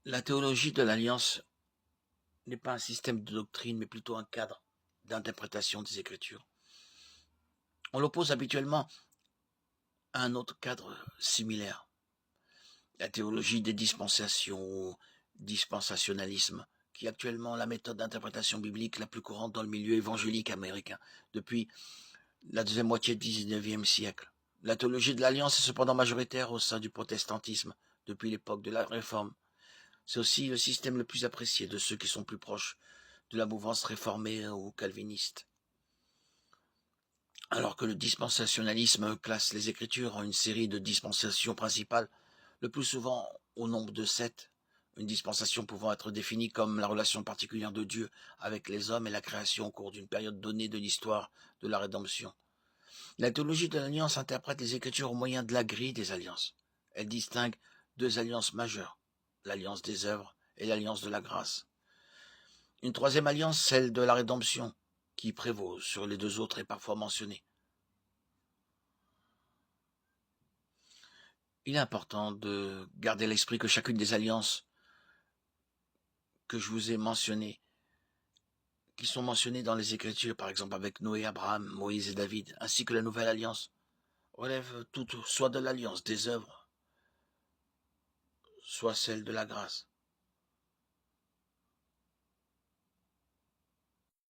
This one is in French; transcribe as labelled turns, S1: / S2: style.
S1: La théologie de l'Alliance n'est pas un système de doctrine, mais plutôt un cadre d'interprétation des Écritures. On l'oppose habituellement à un autre cadre similaire, la théologie des dispensations, dispensationalisme, qui est actuellement la méthode d'interprétation biblique la plus courante dans le milieu évangélique américain depuis la deuxième moitié du XIXe siècle. La théologie de l'Alliance est cependant majoritaire au sein du protestantisme depuis l'époque de la Réforme. C'est aussi le système le plus apprécié de ceux qui sont plus proches de la mouvance réformée ou calviniste. Alors que le dispensationalisme classe les Écritures en une série de dispensations principales, le plus souvent au nombre de 7, une dispensation pouvant être définie comme la relation particulière de Dieu avec les hommes et la création au cours d'une période donnée de l'histoire de la rédemption. La théologie de l'Alliance interprète les Écritures au moyen de la grille des alliances. Elle distingue deux alliances majeures, l'alliance des œuvres et l'alliance de la grâce. Une troisième alliance, celle de la rédemption, qui prévaut sur les deux autres, est parfois mentionnée. Il est important de garder à l'esprit que chacune des alliances que je vous ai mentionnées, qui sont mentionnées dans les Écritures, par exemple avec Noé, Abraham, Moïse et David, ainsi que la nouvelle alliance, relèvent toutes soit de l'alliance des œuvres, soit celle de la grâce.